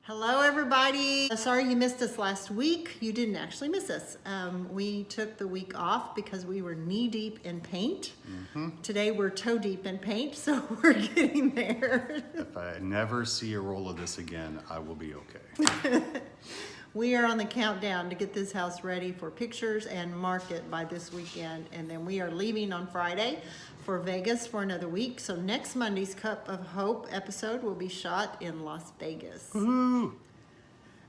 Hello everybody. Sorry you missed us last week. You didn't actually miss us. We took the week off because we were knee deep in paint. Today we're toe deep in paint, so we're getting there. If I never see a roll of this again, I will be okay. We are on the countdown to get this house ready for pictures and market by this weekend, and then we are leaving on Friday for Vegas for another week. So next Monday's Cup of Hope episode will be shot in Las Vegas. Woo!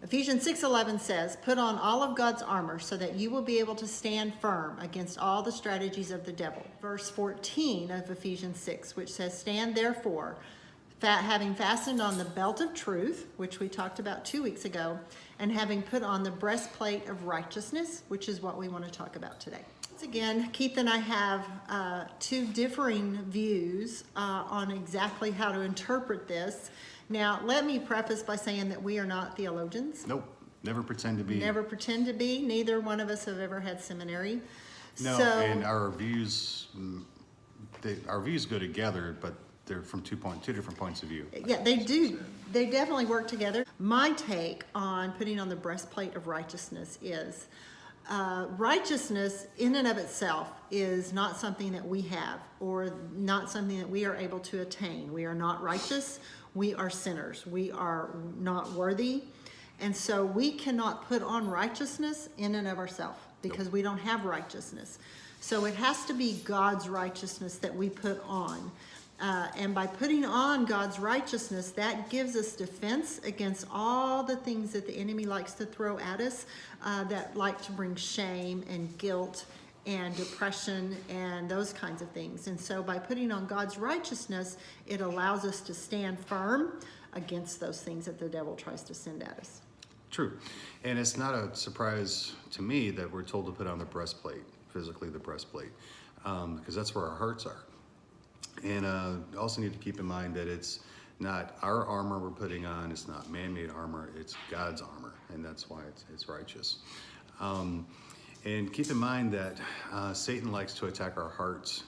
Ephesians 6:11 says, "Put on all of God's armor so that you will be able to stand firm against all the strategies of the devil." Verse 14 of Ephesians 6, which says, "Stand therefore, having fastened on the belt of truth," which we talked about 2 weeks ago, "and having put on the breastplate of righteousness," which is what we want to talk about today. Once again, Keith and I have two differing views on exactly how to interpret this. Now, let me preface by saying that we are not theologians. Nope, never pretend to be. Never pretend to be. Neither one of us have ever had seminary. No, and our views go together, but they're from two different points of view. Yeah, they do. They definitely work together. My take on putting on the breastplate of righteousness is righteousness in and of itself is not something that we have or not something that we are able to attain. We are not righteous. We are sinners. We are not worthy. And so we cannot put on righteousness in and of ourselves because we don't have righteousness. So it has to be God's righteousness that we put on. And by putting on God's righteousness, that gives us defense against all the things that the enemy likes to throw at us that like to bring shame and guilt and depression and those kinds of things. And so by putting on God's righteousness, it allows us to stand firm against those things that the devil tries to send at us. True. And it's not a surprise to me that we're told to put on the breastplate, physically the breastplate, because that's where our hearts are. And also need to keep in mind that it's not our armor we're putting on, it's not man-made armor, it's God's armor, and that's why it's righteous. And keep in mind that Satan likes to attack our hearts.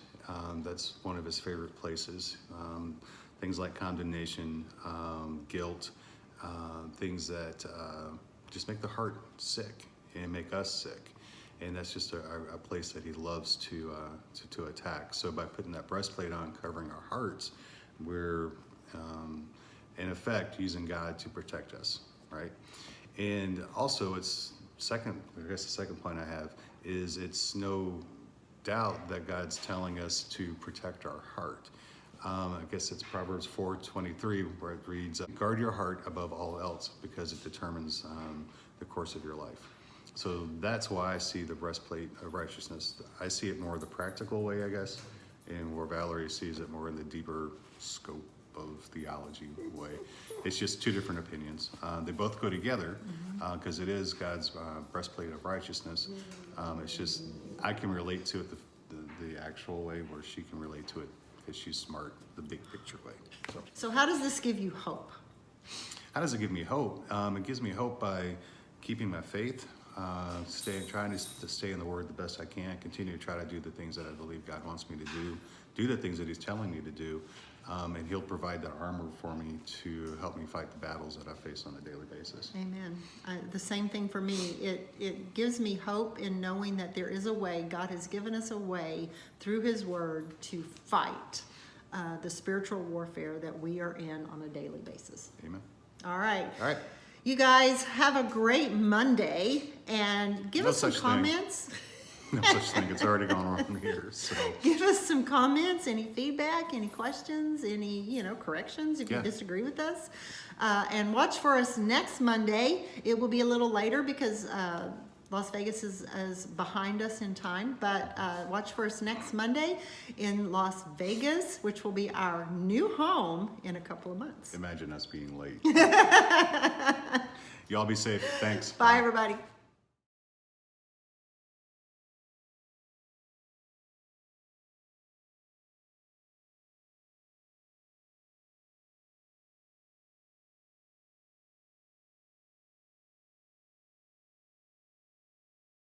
That's one of his favorite places. Things like condemnation, guilt, things that just make the heart sick and make us sick. And that's just a place that he loves to attack. So by putting that breastplate on, covering our hearts, we're in effect using God to protect us, right? And also, the second point I have is it's no doubt that God's telling us to protect our heart. I guess it's Proverbs 4:23 where it reads, "Guard your heart above all else because it determines the course of your life." So that's why I see the breastplate of righteousness. I see it more the practical way, I guess, and where Valerie sees it more in the deeper scope of theology way. It's just two different opinions. They both go together because it is God's breastplate of righteousness. It's just I can relate to it the actual way where she can relate to it because she's smart, the big picture way. So how does this give you hope? How does it give me hope? It gives me hope by keeping my faith, trying to stay in the Word the best I can, continue to try to do the things that I believe God wants me to do the things that He's telling me to do, and He'll provide the armor for me to help me fight the battles that I face on a daily basis. Amen. The same thing for me. It gives me hope in knowing that there is a way. God has given us a way through His Word to fight the spiritual warfare that we are in on a daily basis. Amen. All right. All right. You guys have a great Monday and give us some comments. No such thing. It's already gone on here. So give us some comments, any feedback, any questions, any corrections if you disagree with us. And watch for us next Monday. It will be a little later because Las Vegas is behind us in time, but watch for us next Monday in Las Vegas, which will be our new home in a couple of months. Imagine us being late. Y'all be safe. Thanks. Bye, everybody.